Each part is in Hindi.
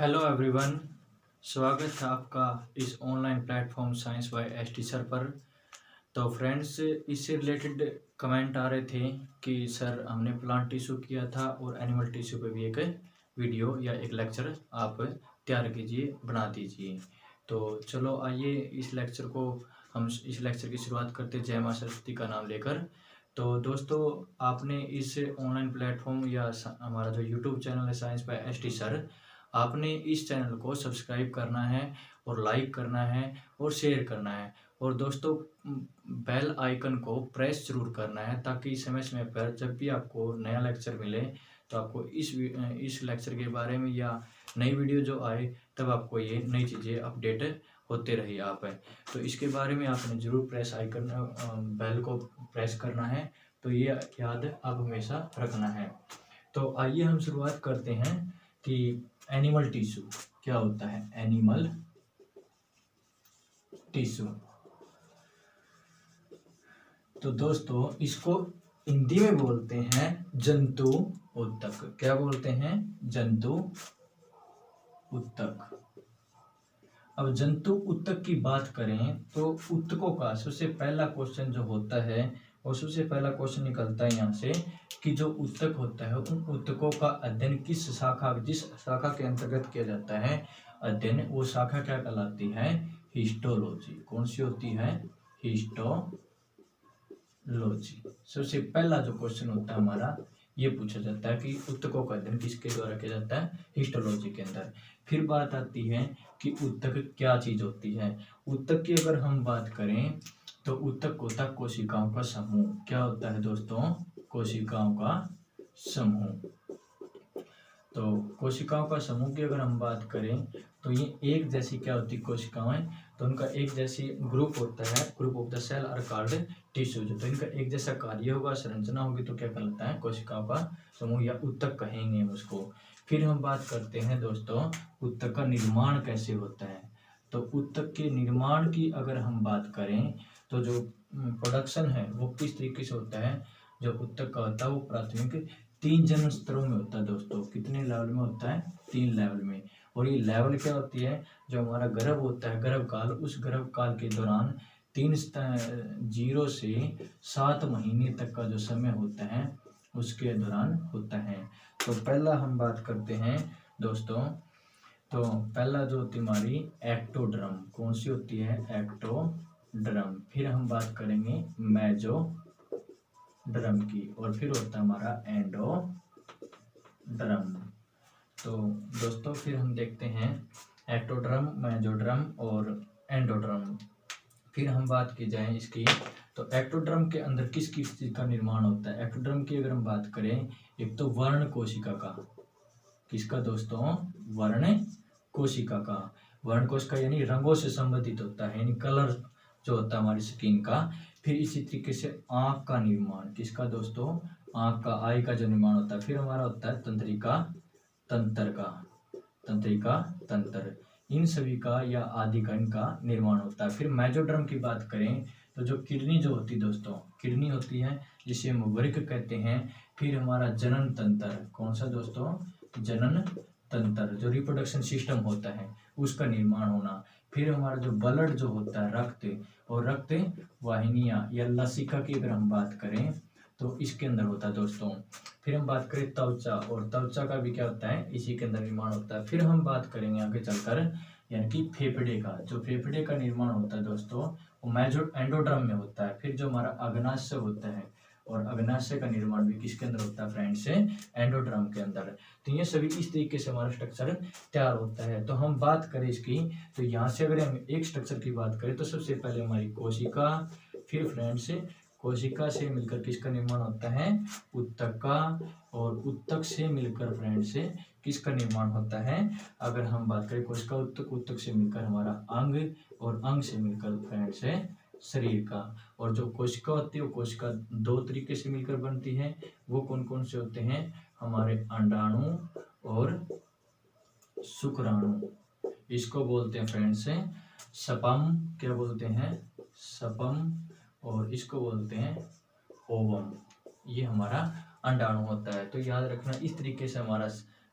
Hello everyone. स्वागत है आपका इस online platform science by ST sir पर। तो फ्रेंड्स, इससे रिलेटेड कमेंट आ रहे थे कि सर हमने प्लांट टिश्यू किया था और एनिमल टिश्यू पे भी एक वीडियो या एक लेक्चर आप तैयार कीजिए, बना दीजिए। तो चलो आइए इस लेक्चर की शुरुआत करते हैं जय माँ सरस्वती का नाम लेकर। तो दोस्तों, आपने इस ऑनलाइन प्लेटफॉर्म या हमारा जो यूट्यूब चैनल है साइंस बाय एसटी सर, आपने इस चैनल को सब्सक्राइब करना है और लाइक करना है और शेयर करना है। और दोस्तों, बेल आइकन को प्रेस जरूर करना है ताकि समय समय पर जब भी आपको नया लेक्चर मिले तो आपको इस लेक्चर के बारे में या नई वीडियो जो आए तब आपको ये नई चीज़ें अपडेट होते रहे आप है। तो इसके बारे में आपने जरूर प्रेस आइकन बेल को प्रेस करना है। तो ये याद आप हमेशा रखना है। तो आइए हम शुरुआत करते हैं कि एनिमल टिश्यू क्या होता है। एनिमल टिश्यू, तो दोस्तों इसको हिंदी में बोलते हैं जंतु ऊतक। क्या बोलते हैं? जंतु ऊतक। अब जंतु ऊतक की बात करें तो ऊतकों का सबसे पहला क्वेश्चन जो होता है और सबसे पहला क्वेश्चन निकलता है यहाँ से कि जो ऊतक होता है उन ऊतकों का अध्ययन जिस शाखा के अंतर्गत किया जाता है अध्ययन, वो शाखा क्या कहलाती है? हिस्टोलॉजी। कौन सी होती है? हिस्टोलॉजी। सबसे पहला जो क्वेश्चन होता है हमारा, ये पूछा जाता है कि ऊतकों का अध्ययन किसके द्वारा किया जाता है? हिस्टोलॉजी के अंदर। फिर बात आती है कि ऊतक क्या चीज होती है। ऊतक की अगर हम बात करें तो ऊतक होता है कोशिकाओं का समूह। क्या होता है दोस्तों? कोशिकाओं का समूह। तो कोशिकाओं का समूह की अगर हम बात करें तो ये एक जैसी क्या होती है कोशिकाएं, तो उनका एक जैसी ग्रुप होता है। Group of the cell are called tissues. तो इनका एक जैसा कार्य होगा, संरचना होगी, तो क्या कहलाता है? कोशिकाओं का समूह या ऊतक कहेंगे हम उसको। फिर हम बात करते हैं दोस्तों ऊतक का निर्माण कैसे होता है। तो ऊतक के निर्माण की अगर हम बात करें तो जो प्रोडक्शन है वो किस तरीके से होता है। जो ऊतक का होता है वो प्राथमिक 3 जन्म स्तरों में होता है दोस्तों। कितने लेवल में होता है? 3 लेवल में। और ये लेवल क्या होती है? जो हमारा गर्भ होता है, गर्भ काल, उस गर्भ काल के दौरान 0 से 7 महीने तक का जो समय होता है उसके दौरान होता है। तो पहला हम बात करते हैं दोस्तों, तो पहला जो होती है हमारी एक्टोड्रम। कौन सी होती है? एक्टोड्रम। फिर हम बात करेंगे मेसोड्रम की, और फिर होता है हमारा एंडोड्रम। तो दोस्तों फिर हम देखते हैं एक्टोड्रम, मेसोड्रम और एंडोड्रम। फिर हम बात की जाए इसकी, तो एक्टोड्रम के अंदर किस किस चीज का निर्माण होता है। एक्टोड्रम की अगर हम बात करें, एक तो वर्ण कोशिका का। किसका दोस्तों? वर्ण कोशिका का। वर्ण कोशिका यानी रंगों से संबंधित होता है, यानी कलर जो होता है हमारी स्किन का। फिर इसी तरीके से आंख का निर्माण। किसका दोस्तों? आंख का, आई का जो निर्माण होता है। फिर हमारा होता है तंत्रिका तंत्र। इन सभी का या आदि का इनका निर्माण होता है। फिर मेसोड्रम की बात करें तो जो किडनी जो होती है दोस्तों, किडनी होती है जिसे हम वृक्क कहते हैं। फिर हमारा जनन तंत्र। कौन सा दोस्तों? जनन तंत्र, जो रिप्रोडक्शन सिस्टम होता है उसका निर्माण होना। फिर हमारा जो ब्लड जो होता है, रक्त और रक्त वाहिनियां या लसिका की अगर हम बात करें तो इसके अंदर होता है दोस्तों। फिर हम बात करें त्वचा, और त्वचा का भी क्या होता है? इसी के अंदर निर्माण होता है। फिर हम बात करेंगे आगे चलकर यानी कि फेफड़े का। जो फेफड़े का निर्माण होता है दोस्तों वो एंडोड्रम में होता है। फिर जो हमारा अग्नाशय होता है, और अग्नाशय का निर्माण भी किसके अंदर होता है फ्रेंड्स? एंडोड्रम के अंदर। तो ये सभी इस तरीके से हमारा स्ट्रक्चर तैयार होता है। तो हम बात करें इसकी, तो यहाँ से अगर हम एक स्ट्रक्चर की बात करें तो सबसे पहले हमारी कोशिका, फिर फ्रेंड्स कोशिका से मिलकर किसका निर्माण होता है? ऊतक का, और ऊतक से मिलकर फ्रेंड्स किसका निर्माण होता है? अगर हम बात करें कोशिका ऊतक, ऊतक से मिलकर हमारा अंग, और अंग से मिलकर फ्रेंड्स शरीर का। और जो कोशिका होती है वो कोशिका 2 तरीके से मिलकर बनती है। वो कौन कौन से होते हैं? हमारे अंडाणु और शुक्राणु। इसको बोलते हैं फ्रेंड्स सपम। क्या बोलते हैं? सपम। और इसको बोलते हैं ओवम। ये हमारा अंडाणु होता है। तो याद रखना, इस तरीके से हमारा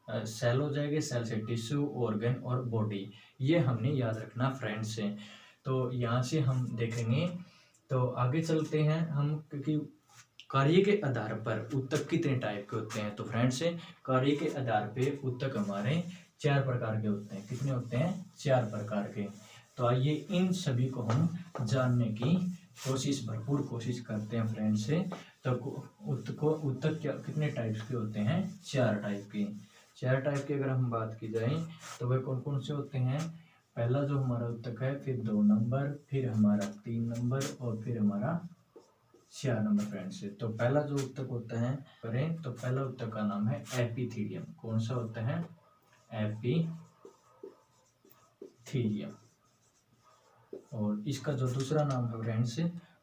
सेल हो जाएंगे, सेल से टिश्यू, ऑर्गन और बॉडी, ये हमने याद रखना फ्रेंड्स से। तो यहाँ से हम देखेंगे, तो आगे चलते हैं हम, क्योंकि कार्य के आधार पर ऊतक कितने टाइप के होते हैं। तो फ्रेंड्स कार्य के आधार पे ऊतक हमारे 4 प्रकार के होते हैं। कितने होते हैं? 4 प्रकार के। तो आइए इन सभी को हम जानने की कोशिश, भरपूर कोशिश करते हैं फ्रेंड्स से। तो ऊतक क्या कितने टाइप्स के होते हैं? 4 टाइप के। 4 टाइप की अगर हम बात की जाए तो वह कौन कौन से होते हैं? पहला जो हमारा ऊतक है, फिर 2 नंबर, फिर हमारा 3 नंबर और फिर हमारा 4 नंबर फ्रेंड्स से। तो पहला जो ऊतक होता है करें, तो पहला ऊतक का नाम है एपिथीलियम। कौन सा होता है? एपिथीलियम। और इसका जो दूसरा नाम है फ्रेंड्स,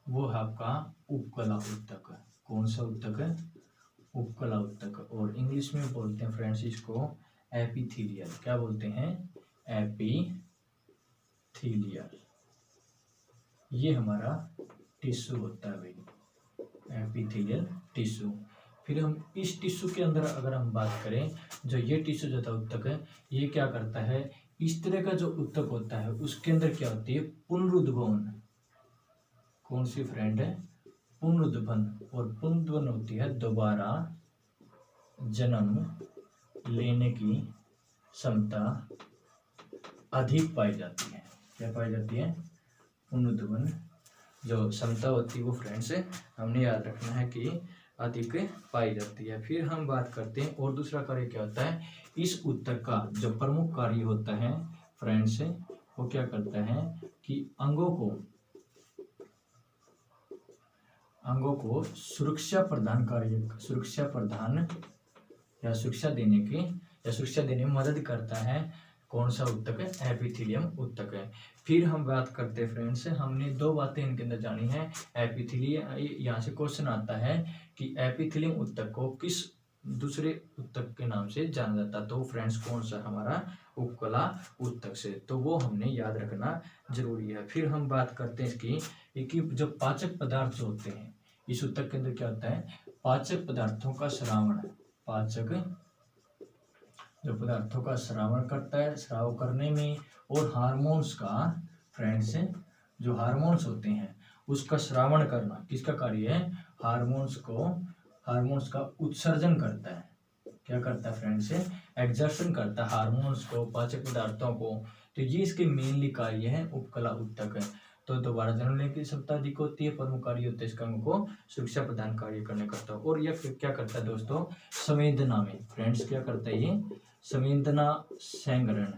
वो है आपका उपकला ऊतक। कौन सा ऊतक है? उपकला ऊतक। और इंग्लिश में बोलते हैं फ्रेंड्स इसको एपिथीलियल। क्या बोलते हैं? एपिथीलियल। ये हमारा टिश्यू होता है भाई, एपिथेलियल टिश्यू। फिर हम इस टिश्यू के अंदर अगर हम बात करें, जो ये टिश्यू जो ऊतक है, ये क्या करता है? इस तरह का जो ऊतक होता है उसके अंदर क्या होती है? पुनरुद्भवन। कौन सी फ्रेंड है? पुनरुद्भवन। और पुनरुद्भवन होती है दोबारा जन्म लेने की क्षमता अधिक पाई जाती है। क्या पाई जाती है? पुनरुद्भवन जो क्षमता होती है वो फ्रेंड्स हमने याद रखना है कि अधिक पाई जाती है। फिर हम बात करते हैं और दूसरा कार्य क्या होता है? इस ऊतक का जो प्रमुख कार्य होता है फ्रेंड्स, वो क्या करता है कि अंगों को सुरक्षा देने में मदद करता है। कौन सा ऊतक है? एपिथेलियम ऊतक है। फिर हम बात करते हैं फ्रेंड्स, हमने 2 बातें इनके अंदर जानी है। एपिथेलियम, यहाँ से क्वेश्चन आता है कि एपिथेलियम ऊतक को किस दूसरे ऊतक के नाम से जाना जाता है। तो फ्रेंड्स कौन सा? हमारा उपकला ऊतक से। तो वो हमने याद रखना जरूरी है। फिर हम बात करते हैं इसकी जो पाचक पदार्थ जो होते हैं इस ऊतक के अंदर क्या होता है? पाचक पदार्थों का श्रावण। पाचक जो पदार्थों का श्रावण करता है, श्राव करने में, और हार्मोन्स का फ्रेंड्स, जो हार्मोन्स होते हैं उसका श्रावण करना किसका कार्य है? हार्मोन्स का उत्सर्जन करता है। क्या करता है फ्रेंड्स? एग्जर्शन करता है हार्मोन्स को, पाचक पदार्थों को। तो ये इसके मेनली कार्य है उपकला ऊतक है। तो दोबारा जन्म लेने की क्षमता अधिक होती है, प्रमुख कार्य होता है इसका अंग को सुरक्षा प्रदान कार्य करने करता है। और यह क्या करता है दोस्तों? संवेदना में फ्रेंड्स क्या करता है ये? संवेदना संग्रहण,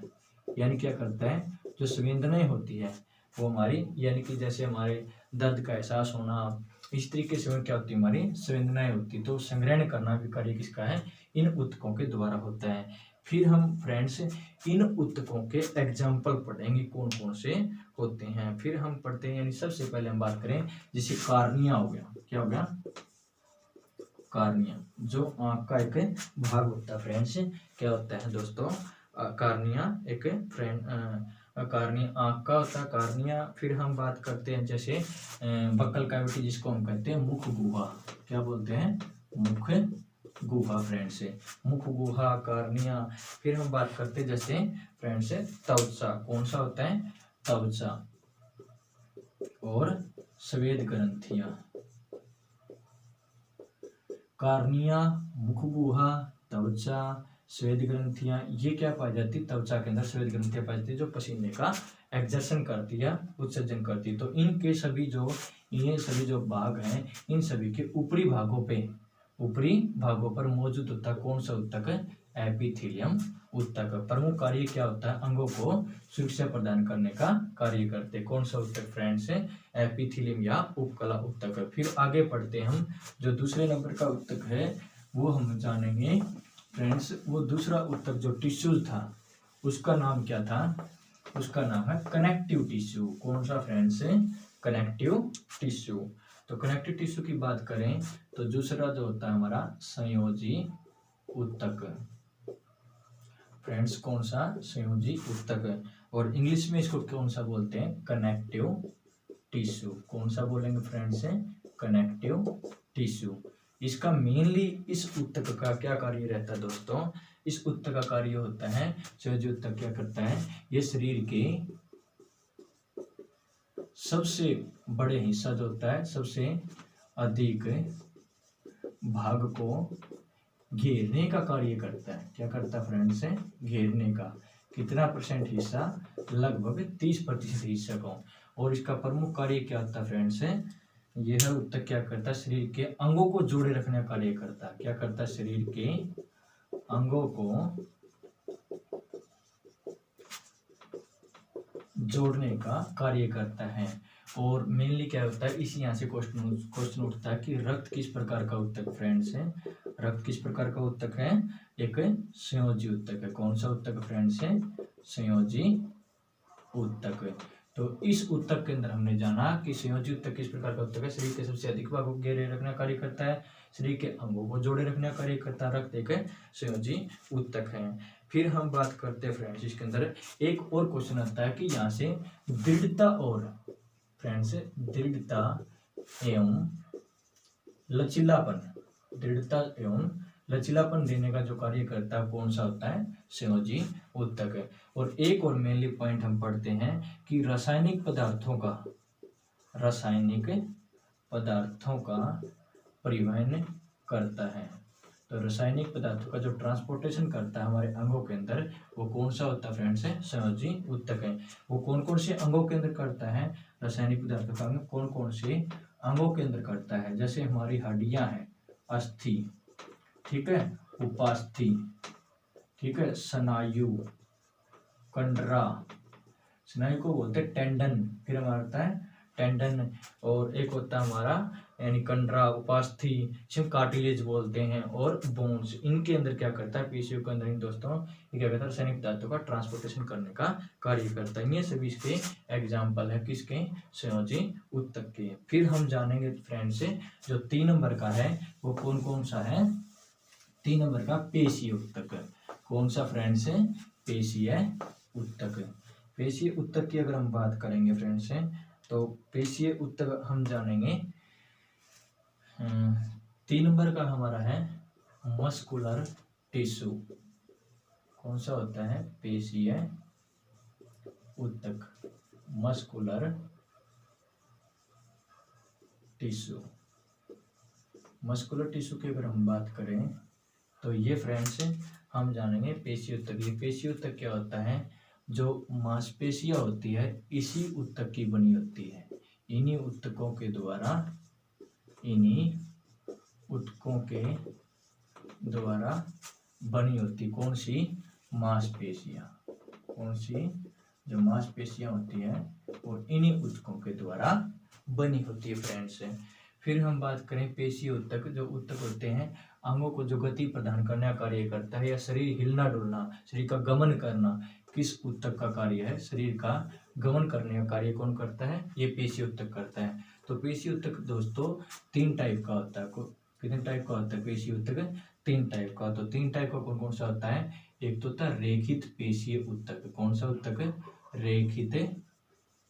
यानी क्या करता है? जो संवेदनाएं होती है वो हमारी, यानी कि जैसे हमारे दर्द का एहसास होना, इस तरीके से क्या होती है? हमारी संवेदनाएं होती। तो संग्रहण करना भी कार्य किसका है? इन ऊतकों के द्वारा होता है। फिर हम फ्रेंड्स इन ऊतकों के एग्जाम्पल पढ़ेंगे कौन कौन से होते हैं। फिर हम पढ़ते हैं, यानी सबसे पहले हम बात करें जैसे कार्निया हो गया। क्या हो गया? कार्निया, जो आंख का एक भाग होता है फ्रेंड्स। क्या होता है दोस्तों? कार्निया एक कार्निया आंख का होता है कार्निया। फिर हम बात करते हैं जैसे बक्कल कैविटी, जिसको हम कहते हैं मुख गुहा। क्या बोलते हैं? मुख गुहा फ्रेंड्स, मुख गुहा, कार्निया। फिर हम बात करते हैं जैसे फ्रेंड्स त्वचा। कौन सा होता है? त्वचा और स्वेद ग्रंथियां। कार्निया, मुख गुहा, त्वचा, स्वेद ग्रंथियां, ये क्या पाई जाती? त्वचा के अंदर स्वेद ग्रंथियां पाई जाती है, जो पसीने का एक्सर्शन करती है, उत्सर्जन करती है। तो ये सभी जो भाग हैं, इन सभी के ऊपरी भागों पर मौजूद होता है कौन सा ऊतक? एपिथेलियम ऊतक। प्रमुख कार्य क्या होता है? अंगों को सुरक्षा प्रदान करने का कार्य करते। कौन सा ऊतक फ्रेंड्स? एपिथेलियम या उपकला ऊतक। फिर आगे पढ़ते हैं हम, जो दूसरे नंबर का ऊतक है वो हम जानेंगे फ्रेंड्स। वो दूसरा ऊतक जो टिश्यू था उसका नाम क्या था? उसका नाम है कनेक्टिव टिश्यू। कौन सा फ्रेंड्स? Connective tissue. तो कनेक्टिव टिश्यू की बात करें तो दूसरा जो होता है हमारा संयोजी ऊतक फ्रेंड्स। कौन सा? संयोजी ऊतक। और इंग्लिश में इसको कौन सा बोलते हैं? Connective tissue. कौन सा बोलेंगे फ्रेंड्स? Connective tissue. इसका मेनली इस ऊतक का क्या कार्य रहता है दोस्तों? इस उत्तक का कार्य होता है, संयोजी उत्तक क्या करता है, ये शरीर के सबसे बड़े हिस्सा जो होता है, सबसे अधिक भाग को घेरने का कार्य करता है। क्या करता है फ्रेंड्स, घेरने का। कितना परसेंट हिस्सा, लगभग 30% हिस्सा को। और इसका प्रमुख कार्य क्या होता है फ्रेंड्स, यह उत्तक क्या करता है, शरीर के अंगों को जोड़े रखने का कार्य करता है। क्या करता है, शरीर के अंगों को जोड़ने का कार्य करता है। और मेनली क्या होता है, इसी यहाँ से क्वेश्चन उठता है कि रक्त किस प्रकार का उत्तक फ्रेंड्स है। रक्त किस प्रकार का उत्तक है, एक संयोजी उत्तक है। कौन सा उत्तक फ्रेंड्स है, संयोजी उत्तक। तो इस उत्तक के अंदर हमने जाना कि संयोजी उत्तक किस प्रकार का उत्तक है, शरीर के सबसे अधिक भाग को घेरे रखने का कार्य करता है, शरीर के अंगों को जोड़े रखने का कार्य करता है। रक्त एक संयोजी उत्तक है। फिर हम बात करते हैं फ्रेंड्स, इसके अंदर एक और क्वेश्चन आता है कि यहाँ से दृढ़ता और फ्रेंड्स, दृढ़ता एवं लचीलापन, दृढ़ता एवं लचीलापन देने का जो कार्य करता है कौन सा होता है, संयोजी उत्तक है। और एक और मेनली पॉइंट हम पढ़ते हैं कि रासायनिक पदार्थों का परिवहन करता है। तो रासायनिक पदार्थों का जो ट्रांसपोर्टेशन करता है हमारे अंगों के अंदर, वो कौन सा होता है फ्रेंड्स, संयोजी उत्तक है। वो कौन कौन से अंगों के अंदर करता है, रासायनिक पदार्थों का कौन कौन से अंगों के अंदर करता है। जैसे हमारी हड्डियां हैं, अस्थि, ठीक है, उपास्थि, ठीक है, स्नायु, कंडरा, स्नायु को बोलते हैं टेंडन, फिर हमारा होता है टेंडन, और एक होता है हमारा यानी कंडरा, उपास्थि, जिसे कार्टिलेज बोलते हैं, और बोन्स। इनके अंदर क्या करता है, पेशियों के अंदर इन दोस्तों ये क्या करता है, रासायनिक पदार्थों का ट्रांसपोर्टेशन करने का कार्य करता है। ये सभी इसके एग्जाम्पल है किसके, संयोजी उत्तक के। फिर हम जानेंगे फ्रेंड्स जो 3 नंबर का है वो कौन कौन सा है, 3 नंबर का पेशीय उत्तक। कौन सा फ्रेंड्स है, पेशीय उत्तक। पेशीय उत्तक की अगर हम बात करेंगे फ्रेंड्स तो पेशीय उत्तक हम जानेंगे 3 नंबर का हमारा है मस्कुलर टिश्यू। कौन सा होता है, पेशीय उत्तक, मस्कुलर टिश्यू। मस्कुलर टिश्यू की अगर हम बात करें तो ये फ्रेंड्स हम जानेंगे पेशीय उत्तक। ये पेशीय उत्तक क्या होता है, जो मांसपेशियां होती है इसी उत्तक की बनी होती है। इन्हीं उत्तकों के द्वारा बनी होती कौन सी, मांसपेशियां। कौन सी, जो मांसपेशियां होती है और इन्हीं उत्तकों के द्वारा बनी होती है फ्रेंड्स। फिर हम बात करें पेशीय उत्तक, जो उत्तक होते हैं अंगों को जो गति प्रदान करने का कार्य करता है, या शरीर हिलना डुलना, शरीर का गमन करना, किस उत्तक का कार्य है, शरीर का गमन करने का कार्य कौन करता है, ये पेशीय उत्तक करता है। तो पेशीय उत्तक दोस्तों 3 टाइप का होता है। कितने टाइप का होता है पेशीय उत्तक, 3 टाइप का। तो 3 टाइप का कौन कौन सा होता है, एक तो होता है रेखित पेशीय उत्तक। कौन सा उत्तक, रेखित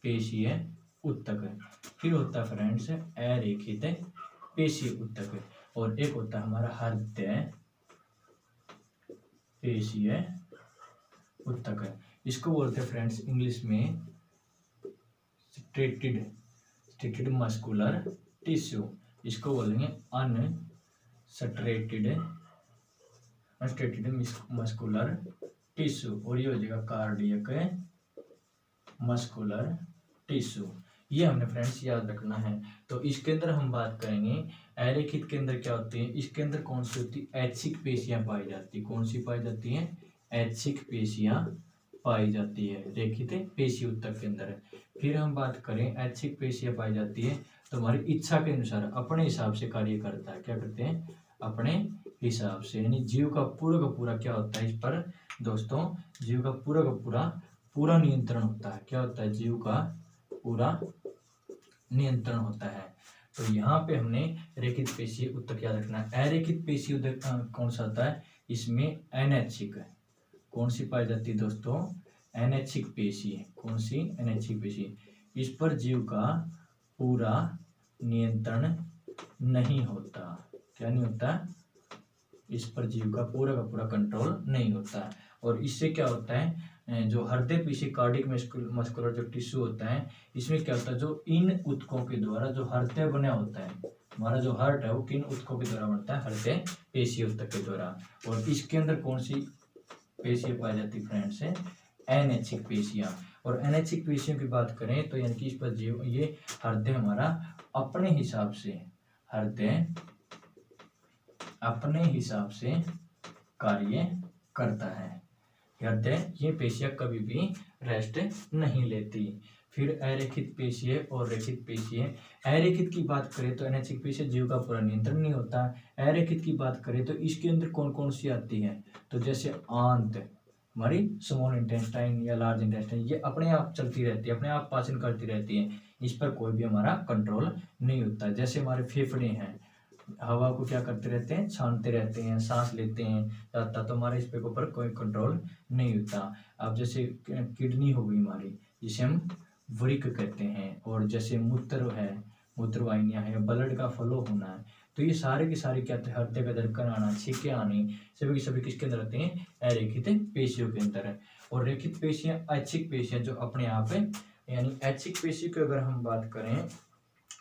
पेशीय उत्तक। फिर होता है फ्रेंड्स अरेखित पेशीय उत्तक, और एक होता है हमारा हृदय पेशीय उत्तक है। इसको बोलते हैं फ्रेंड्स इंग्लिश में स्ट्रेटेड मस्कुलर टिश्यू। इसको बोलेंगे अनस्ट्रेटेड मस्कुलर टिश्यू, और ये हो जाएगा कार्डियक मस्कुलर टिश्यू। ये हमने फ्रेंड्स याद रखना है। तो इसके अंदर हम बात करेंगे अरेखित के अंदर क्या होती है, इसके अंदर कौन सी होती है, ऐच्छिक पेशियां पाई जाती है। कौन सी पाई जाती है, ऐच्छिक पेशियां पाई जाती है रेखित पेशीय उत्तक के अंदर। फिर हम बात करें ऐच्छिक पेशियां पाई जाती है तो हमारी इच्छा के अनुसार अपने हिसाब से कार्य करता है। क्या करते हैं, अपने हिसाब से, यानी जीव का पूरा क्या होता है इस पर दोस्तों, जीव का पूरा नियंत्रण होता है। क्या होता है, जीव का पूरा नियंत्रण होता है। तो यहाँ पे हमने रेखित पेशीय उत्तक याद रखना है। अरेखित पेशीय उत्तक कौन सा होता है, इसमें अनैच्छिक है। कौन सी पाई जाती है दोस्तों, अनैच्छिक पेशी। कौन सी, अनैच्छिक पेशी। इस पर जीव का पूरा नियंत्रण नहीं होता। क्या नहीं होता, इस पर जीव का पूरा कंट्रोल नहीं होता है। और इससे क्या होता है, जो हृदय पेशी कार्डियक मस्कुलर जो टिश्यू होता है, इसमें क्या होता है, जो इन ऊतकों के द्वारा जो हृदय बना होता है, हमारा जो हार्ट है वो किन ऊतकों के द्वारा बनता है, हृदय पेशी ऊतक के द्वारा। और इसके अंदर कौन सी पेशियां पाई जाती फ्रेंड्स है, अनैच्छिक पेशियां। और अनैच्छिक पेशियों की बात करें तो यानी कि इस पर जीव ये हृदय हमारा अपने हिसाब से, हृदय अपने हिसाब से कार्य करता है। हृदय ये पेशियां कभी भी रेस्ट नहीं लेती। फिर अरेखित पेशियां और रेखित पेशियां। अरेखित की बात करें तो अनैच्छिक पेशियां जीव का पूरा नियंत्रण नहीं होता। अरेखित की बात करें तो इसके अंदर कौन कौन सी आती है, तो जैसे आंत, हमारी स्मॉल इंटेस्टाइन या लार्ज इंटेस्टाइन, ये अपने आप चलती रहती है, अपने आप पाचन करती रहती है, इस पर कोई भी हमारा कंट्रोल नहीं होता। जैसे हमारे फेफड़े हैं, हवा को क्या करते रहते हैं, छानते रहते हैं, सांस लेते हैं जाता, तो हमारे इस पे ऊपर कोई कंट्रोल नहीं होता। अब जैसे किडनी हो गई हमारी, जिसे हम वृक्क कहते हैं, और जैसे मूत्र है, मूत्रवाहिनियां है, ब्लड का फ्लो होना है, तो ये सारे के सारे क्या होते हैं, हृदय का धड़कन आना, छींके आने, सभी के सभी किसके अंदर रहते हैं, अरेखित पेशियों के अंदर है। और रेखित पेशियां ऐच्छिक पेशियां जो अपने आप है, यानी ऐच्छिक पेशी की अगर हम बात करें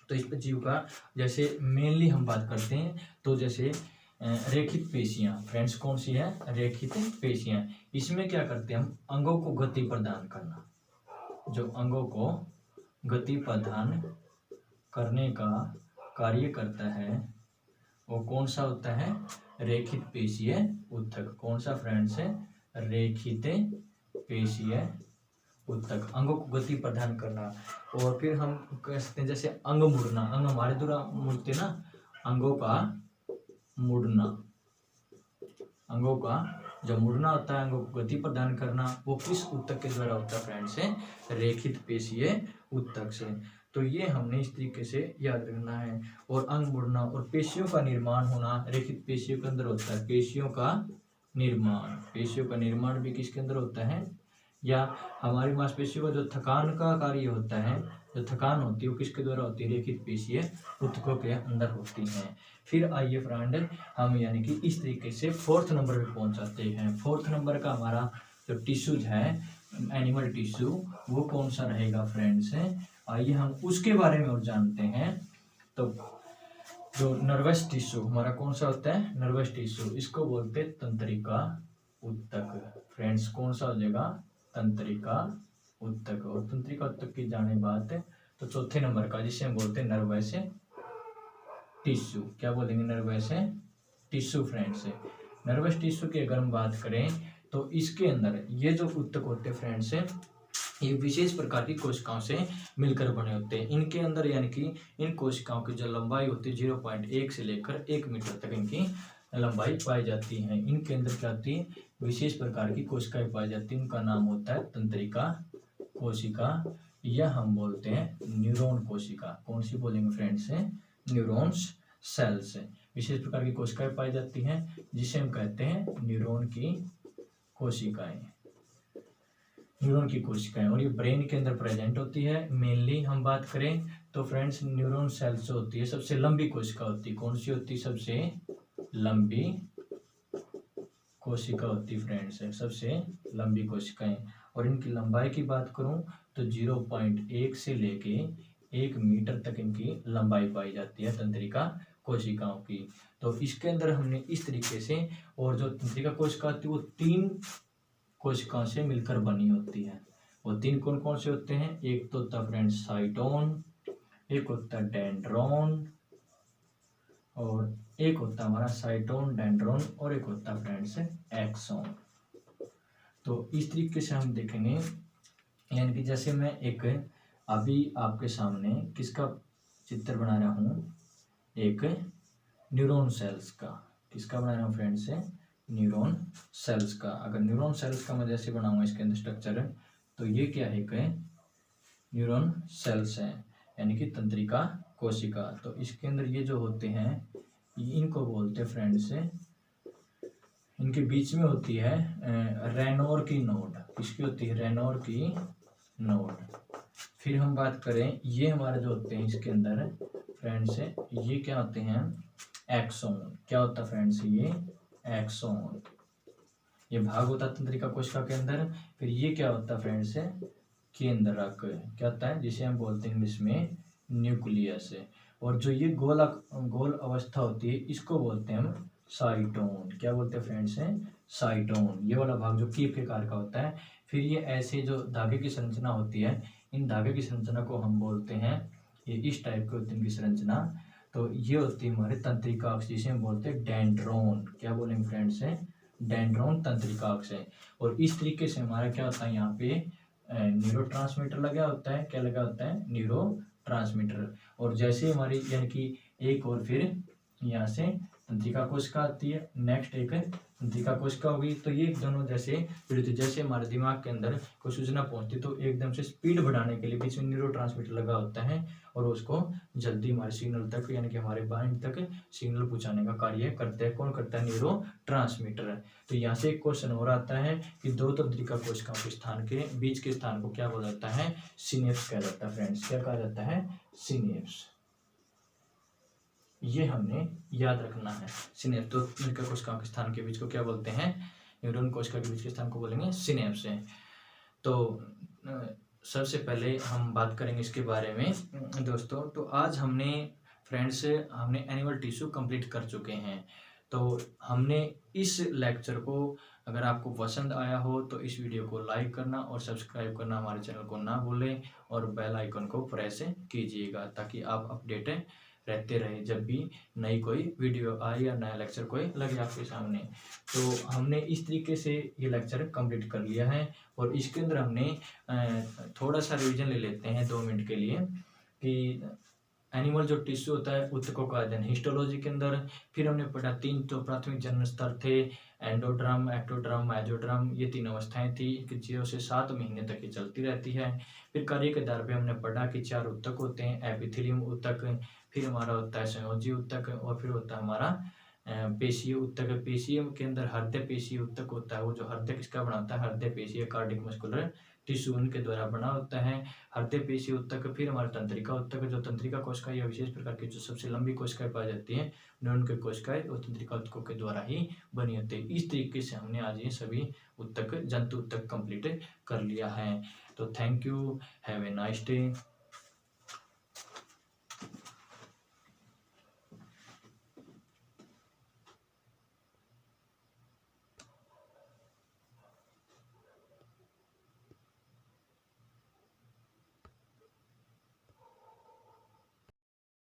तो इस पर जीव का जैसे मेनली हम बात करते हैं, तो जैसे रेखित पेशियां फ्रेंड्स कौन सी है, रेखित पेशियां। इसमें क्या करते हैं हम, अंगों को गति प्रदान करना, जो अंगों को गति प्रदान करने का कार्य करता है वो कौन सा होता है, रेखित पेशीय ऊतक। कौन सा फ्रेंड्स है, रेखित पेशीय ऊतक, अंगों को गति प्रदान करना। और फिर हम कह सकते हैं जैसे अंग मुड़ना, अंग हमारे द्वारा मुड़ते ना, अंगों का मुड़ना, अंगों का जब मुड़ना होता है, अंगों को गति प्रदान करना, वो किस ऊतक के द्वारा होता है फ्रेंड्स है, रेखित पेशीय ऊतक से। तो ये हमने इस तरीके से याद रखना है। और अंग मुड़ना और पेशियों का निर्माण होना रेखित पेशियों के अंदर होता है। पेशियों का निर्माण, पेशियों का निर्माण भी किसके अंदर होता है, या हमारी मांसपेशियों का जो थकान का कार्य होता है, जो थकान होती है वो किसके द्वारा होती है, रेखित पेशीय ऊतकों के अंदर होती हैं। फिर आइए फ्रेंड हम यानी कि इस तरीके से फोर्थ नंबर पे पहुंच जाते हैं। फोर्थ नंबर का हमारा जो टिश्यूज है, एनिमल टिश्यू, वो कौन सा रहेगा फ्रेंड्स है, आइए हम उसके बारे में और जानते हैं। तो जो नर्वस टिश्यू हमारा कौन सा होता है, नर्वस टिश्यू, इसको बोलते हैं तंत्रिका ऊतक। फ्रेंड्स कौन सा हो जाएगा, तंत्रिका ऊतक। और तंत्रिका ऊतक की जाने बात है तो चौथे नंबर का जिसे हम बोलते हैं नर्वस टिश्यू, क्या बोलेंगे, नर्वस टिश्यू फ्रेंड्स है। नर्वस टिश्यू की अगर हम बात करें तो इसके अंदर ये जो ऊतक होते हैं फ्रेंड्स है, ये विशेष प्रकार की कोशिकाओं से मिलकर बने होते हैं। इनके अंदर यानी कि इन कोशिकाओं की जो लंबाई होती है 0.1 से लेकर 1 मीटर तक इनकी लंबाई पाई जाती है। इनके अंदर क्या होती है, विशेष प्रकार की कोशिकाएं पाई जाती है, उनका नाम होता है तंत्रिका कोशिका, या हम बोलते हैं न्यूरॉन कोशिका। कौन सी बोलेंगे फ्रेंड्स है, न्यूरॉन्स सेल्स। विशेष प्रकार की कोशिकाएं पाई जाती हैं जिसे हम कहते हैं न्यूरॉन की कोशिकाएं, न्यूरॉन की कोशिकाएं। और ये ब्रेन के अंदर प्रेजेंट होती है। मेनली हम बात करें तो फ्रेंड्स न्यूरॉन सेल्स जो होती है सबसे लंबी कोशिका होती है। कौन सी होती है, सबसे लंबी कोशिका होती है फ्रेंड्स है, सबसे लंबी कोशिकाएं। और इनकी लंबाई की बात करूं तो 0.1 से लेके 1 मीटर तक इनकी लंबाई पाई जाती है तंत्रिका कोशिकाओं की। तो इसके अंदर हमने इस तरीके से, और जो तंत्रिका कोशिका होती है वो 3 कोशिकाओं से मिलकर बनी होती है। वो 3 कौन कौन से होते हैं, एक तो होता है फ्रेंड्स साइटोन, एक होता है डेंड्रॉन, और एक होता है हमारा साइटोन, डेंड्रॉन, और एक होता है फ्रेंड्स एक्सोन। तो इस तरीके से हम देखेंगे, यानी कि जैसे मैं एक अभी आपके सामने किसका चित्र बना रहा हूँ, एक न्यूरॉन सेल्स का। किसका बना रहा हूँ फ्रेंड्स है, न्यूरॉन सेल्स का। अगर न्यूरॉन सेल्स का मैं जैसे बनाऊंगा इसके अंदर स्ट्रक्चर है, तो ये क्या है कि न्यूरॉन सेल्स है, यानी कि तंत्रिका कोशिका। तो इसके अंदर ये जो होते हैं इनको बोलते हैं फ्रेंड्स है, इनके बीच में होती है रेनोर की नोड। किसकी होती है, रेनोर की नोड। फिर हम बात करें, ये हमारे जो होते हैं इसके अंदर फ्रेंड्स है, ये क्या होते हैं, एक्सोन। क्या होता है फ्रेंड्स, ये एक्सोन। ये भाग होता है तंत्रिका कोशिका के अंदर। फिर ये क्या होता है फ्रेंड्स, है केंद्रक, क्या होता है, जिसे हम बोलते हैं इंग्लिश में न्यूक्लियस। और जो ये गोल अवस्था होती है इसको बोलते हैं हम साइटोन। क्या बोलते हैं फ्रेंड्स, है साइटोन। ये वाला भाग जो कीप के आकार का होता है। फिर ये ऐसे जो धागे की संरचना होती है, इन धागे की संरचना को हम बोलते हैं, ये इस टाइप की होती है इनकी संरचना। तो ये होती है हमारे तंत्रिका अक्ष, जिसे हम बोलते हैं डेंड्रोन। क्या बोलेंगे फ्रेंड्स, है डेंड्रोन तंत्रिका अक्ष है। और इस तरीके से हमारा क्या होता है, यहाँ पे न्यूरोट्रांसमीटर लगा होता है। क्या लगा होता है, न्यूरोट्रांसमीटर। और जैसे हमारी यानी कि एक और फिर यहाँ से तंत्रिका कोशिका आती है, नेक्स्ट एक तंत्रिका कोशिका होगी। तो ये दोनों जैसे जुड़ते, जैसे हमारे दिमाग के अंदर कोई सूचना पहुंचती तो एकदम से स्पीड बढ़ाने के लिए बीच में न्यूरोट्रांसमीटर लगा होता है और उसको जल्दी हमारे सिग्नल तक यानी कि हमारे माइंड तक सिग्नल पहुंचाने का कार्य करते हैं। कौन करता है, न्यूरोट्रांसमीटर। तो यहाँ से एक क्वेश्चन और आता है कि दो तंत्रिका कोशिकाओं के स्थान के बीच के स्थान को क्या बोला जाता है, सिनेप्स कहा जाता है फ्रेंड्स। क्या कहा जाता है, सिनेप्स। ये हमने याद रखना है। सिनेप्स, तो तंत्रिका कोशिकाओं के स्थान के बीच को क्या बोलते हैं, न्यूरॉन कोशिका के बीच के स्थान को बोलेंगे सिनेप्स है। तो सबसे पहले हम बात करेंगे इसके बारे में दोस्तों। तो आज हमने फ्रेंड्स एनिमल टिश्यू कंप्लीट कर चुके हैं। तो हमने इस लेक्चर को, अगर आपको पसंद आया हो तो इस वीडियो को लाइक करना और सब्सक्राइब करना हमारे चैनल को ना भूलें और बेल आइकन को प्रेस कीजिएगा ताकि आप अपडेट रहते रहे जब भी नई कोई वीडियो आए या नया लेक्चर कोई लगे आपके सामने। तो हमने इस तरीके से ये लेक्चर कंप्लीट कर लिया है। और इसके अंदर हमने थोड़ा सा रिवीजन ले लेते हैं 2 मिनट के लिए कि एनिमल जो टिश्यू होता है ऊतकों का अध्ययन हिस्टोलॉजी के अंदर। फिर हमने पढ़ा 3 तो प्राथमिक जन्म स्तर थे, एंडोड्रम, एक्टोड्रम, मेसोड्रम, ये 3 अवस्थाएं थी कि 0 से 7 महीने तक ये चलती रहती है। फिर कार्य के आधार पे हमने पढ़ा कि 4 ऊतक होते हैं, एपिथेलियम ऊतक, फिर हमारा होता है संयोजी ऊतक और फिर होता है हमारा पेशीय ऊतक। पेशीय के अंदर हृदय पेशीय ऊतक होता है, वो जो हृदय किसका बनाता है, हृदय पेशीय कार्डिक मस्कुलर टिश्यू उनके द्वारा बना होता है हृदय पेशीय ऊतक। फिर हमारा तंत्रिका ऊतक, जो तंत्रिका कोशिका या विशेष प्रकार की जो सबसे लंबी कोशिकाएं पाई जाती हैं उनके कोशिकाएं और तंत्रिका ऊतकों के द्वारा ही बनी होती है। इस तरीके से हमने आज ये सभी ऊतक जंतु ऊतक कंप्लीट कर लिया है। तो thank you, have a nice day.